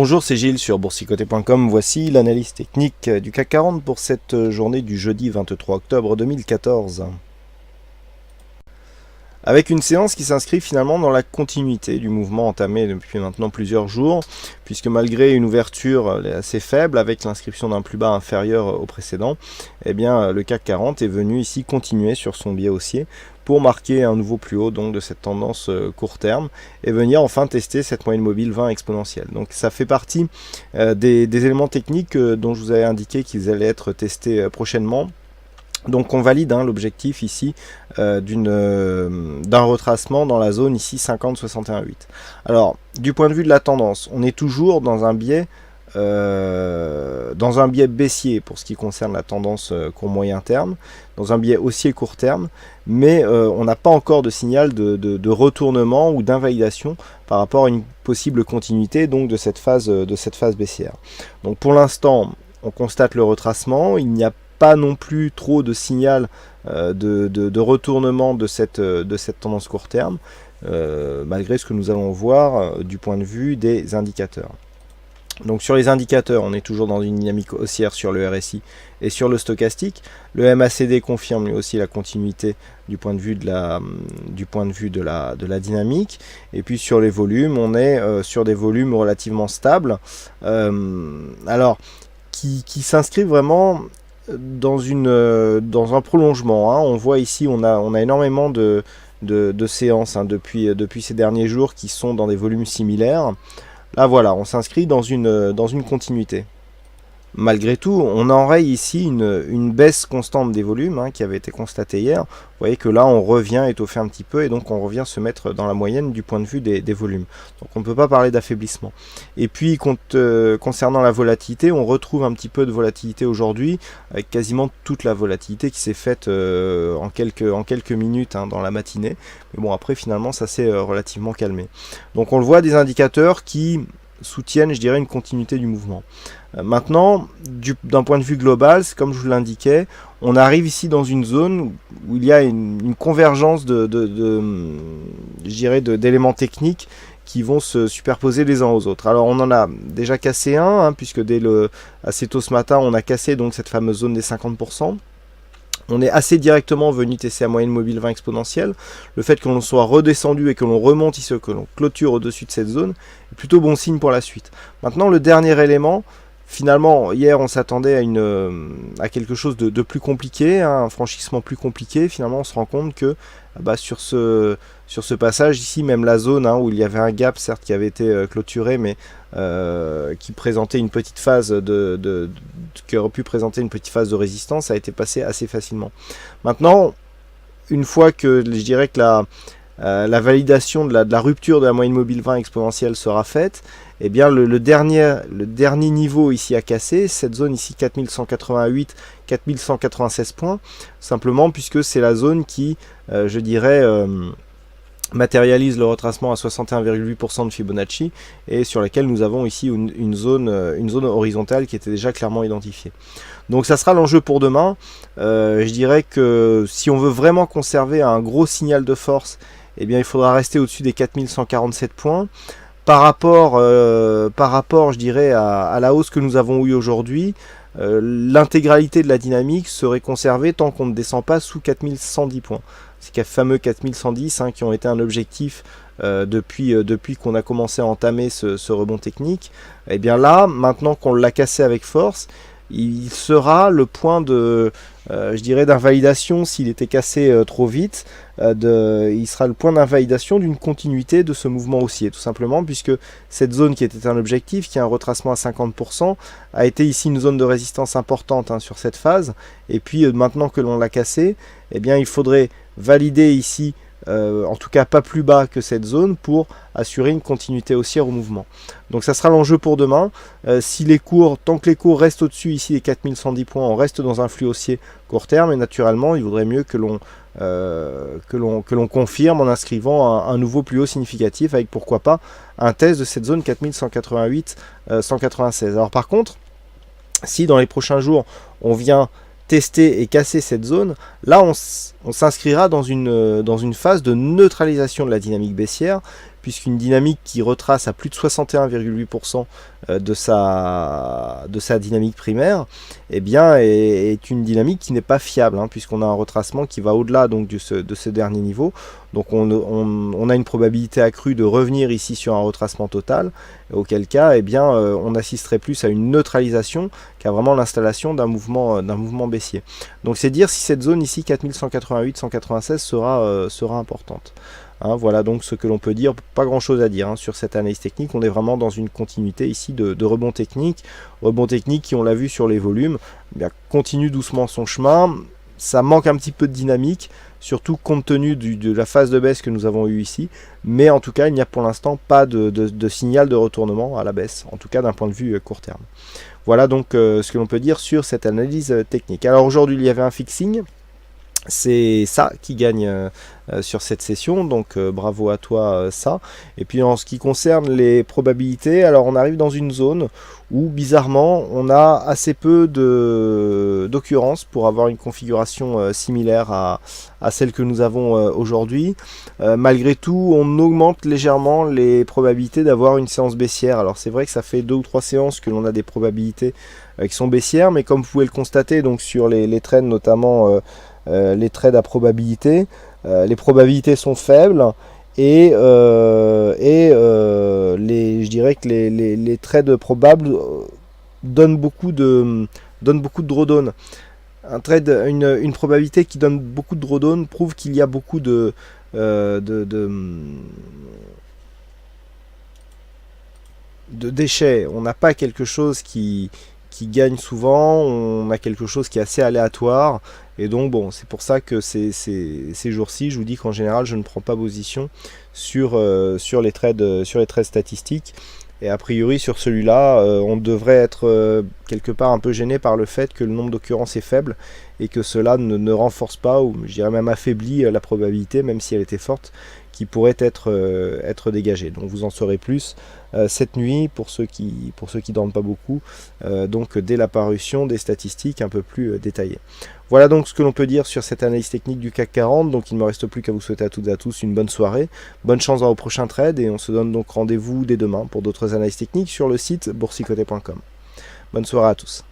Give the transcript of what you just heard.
Bonjour, c'est Gilles sur boursicoté.com. Voici l'analyse technique du CAC 40 pour cette journée du jeudi 23 octobre 2014. Avec une séance qui s'inscrit finalement dans la continuité du mouvement entamé depuis maintenant plusieurs jours, puisque malgré une ouverture assez faible avec l'inscription d'un plus bas inférieur au précédent, eh bien le CAC 40 est venu ici continuer sur son biais haussier pour marquer un nouveau plus haut donc de cette tendance court terme et venir enfin tester cette moyenne mobile 20 exponentielle. Donc ça fait partie des éléments techniques dont je vous avais indiqué qu'ils allaient être testés prochainement. Donc on valide l'objectif ici d'un retracement dans la zone ici 50-61-8. Alors du point de vue de la tendance, on est toujours dans un biais baissier pour ce qui concerne la tendance court moyen terme, dans un biais haussier court terme, mais on n'a pas encore de signal de retournement ou d'invalidation par rapport à une possible continuité donc de cette phase baissière. Donc pour l'instant on constate le retracement, il n'y a pas non plus trop de signal de retournement de cette tendance court terme, malgré ce que nous allons voir du point de vue des indicateurs. Donc sur les indicateurs, on est toujours dans une dynamique haussière sur le RSI et sur le stochastique. Le MACD confirme lui aussi la continuité du point de vue de la dynamique. Et puis sur les volumes, on est sur des volumes relativement stables, qui s'inscrivent vraiment dans un prolongement. On voit ici, on a énormément de séances depuis ces derniers jours qui sont dans des volumes similaires. Là voilà, on s'inscrit dans une continuité. Malgré tout, on enraye ici une baisse constante des volumes qui avait été constatée hier. Vous voyez que là, on revient étoffer un petit peu et donc on revient se mettre dans la moyenne du point de vue des volumes. Donc on ne peut pas parler d'affaiblissement. Et puis, concernant la volatilité, on retrouve un petit peu de volatilité aujourd'hui, avec quasiment toute la volatilité qui s'est faite en quelques minutes dans la matinée. Mais bon, après, finalement, ça s'est relativement calmé. Donc on le voit, des indicateurs qui soutiennent, je dirais, une continuité du mouvement. Maintenant, d'un point de vue global, comme je vous l'indiquais, on arrive ici dans une zone où il y a une convergence d'éléments techniques qui vont se superposer les uns aux autres. Alors on en a déjà cassé un, puisque assez tôt ce matin, on a cassé donc cette fameuse zone des 50%. On est assez directement venu tester la moyenne mobile 20 exponentielle. Le fait que l'on soit redescendu et que l'on remonte ici, que l'on clôture au-dessus de cette zone, est plutôt bon signe pour la suite. Maintenant, le dernier élément, finalement, hier on s'attendait à quelque chose de plus compliqué, un franchissement plus compliqué. Finalement, on se rend compte que sur ce passage ici, même la zone où il y avait un gap, certes qui avait été clôturé, mais qui présentait une petite phase qui aurait pu présenter une petite phase de résistance, a été passé assez facilement. Maintenant, une fois que je dirais que la validation de la rupture de la moyenne mobile 20 exponentielle sera faite, eh bien le dernier niveau ici à casser, cette zone ici 4188, 4196 points, simplement puisque c'est la zone qui, je dirais, matérialise le retracement à 61,8% de Fibonacci et sur laquelle nous avons ici une zone horizontale qui était déjà clairement identifiée. Donc ça sera l'enjeu pour demain. Je dirais que si on veut vraiment conserver un gros signal de force, eh bien il faudra rester au-dessus des 4147 points. Par rapport, je dirais, à la hausse que nous avons eue aujourd'hui, l'intégralité de la dynamique serait conservée tant qu'on ne descend pas sous 4110 points. Ces fameux 4110 qui ont été un objectif depuis qu'on a commencé à entamer ce rebond technique. Et bien là, maintenant qu'on l'a cassé avec force, il sera le point je dirais, d'invalidation s'il était cassé trop vite. Il sera le point d'invalidation d'une continuité de ce mouvement haussier, tout simplement, puisque cette zone qui était un objectif, qui a un retracement à 50%, a été ici une zone de résistance importante sur cette phase. Et puis maintenant que l'on l'a cassé, eh bien il faudrait valider ici, en tout cas pas plus bas que cette zone, pour assurer une continuité haussière au mouvement. Donc ça sera l'enjeu pour demain. Tant que les cours restent au-dessus ici des 4110 points, on reste dans un flux haussier court terme, et naturellement il vaudrait mieux que l'on confirme en inscrivant un nouveau plus haut significatif, avec pourquoi pas un test de cette zone 4188-196. Alors par contre, si dans les prochains jours on vient tester et casser cette zone, là on s'inscrira dans une phase de neutralisation de la dynamique baissière, puisqu'une dynamique qui retrace à plus de 61,8% de sa dynamique primaire, eh bien, est une dynamique qui n'est pas fiable, hein, puisqu'on a un retracement qui va au-delà donc de ce dernier niveau. Donc on a une probabilité accrue de revenir ici sur un retracement total, auquel cas eh bien, on assisterait plus à une neutralisation qu'à vraiment l'installation d'un mouvement baissier. Donc c'est dire si cette zone ici 4188-196 sera importante. Hein, voilà donc ce que l'on peut dire, pas grand chose à dire hein, sur cette analyse technique. On est vraiment dans une continuité ici de rebond technique qui, on l'a vu sur les volumes, eh bien, continue doucement son chemin. Ça manque un petit peu de dynamique, surtout compte tenu de la phase de baisse que nous avons eue ici, mais en tout cas il n'y a pour l'instant pas de signal de retournement à la baisse, en tout cas d'un point de vue court terme. Voilà donc ce que l'on peut dire sur cette analyse technique. Alors aujourd'hui il y avait un fixing, c'est ça qui gagne sur cette session, donc bravo à toi ça. Et puis en ce qui concerne les probabilités, alors on arrive dans une zone où bizarrement on a assez peu d'occurrences pour avoir une configuration similaire à celle que nous avons aujourd'hui. Malgré tout, on augmente légèrement les probabilités d'avoir une séance baissière. Alors c'est vrai que ça fait 2 ou 3 séances que l'on a des probabilités qui sont baissières, mais comme vous pouvez le constater donc sur les trades notamment les trades à probabilité, les probabilités sont faibles et je dirais que les trades probables donnent beaucoup de drawdown. Une probabilité qui donne beaucoup de drawdown prouve qu'il y a beaucoup de déchets. On n'a pas quelque chose qui gagne souvent, on a quelque chose qui est assez aléatoire, et donc bon, c'est pour ça que ces jours-ci, je vous dis qu'en général, je ne prends pas position sur les trades statistiques, et a priori sur celui-là, on devrait être quelque part un peu gêné par le fait que le nombre d'occurrences est faible, et que cela ne renforce pas, ou je dirais même affaiblit la probabilité, même si elle était forte, qui pourrait être dégagée. Donc vous en saurez plus cette nuit pour ceux qui dorment pas beaucoup, donc dès la parution des statistiques un peu plus détaillées. Voilà donc ce que l'on peut dire sur cette analyse technique du CAC 40. Donc il ne me reste plus qu'à vous souhaiter à toutes et à tous une bonne soirée, bonne chance dans vos prochains trades, et on se donne donc rendez-vous dès demain pour d'autres analyses techniques sur le site boursicoté.com. Bonne soirée à tous.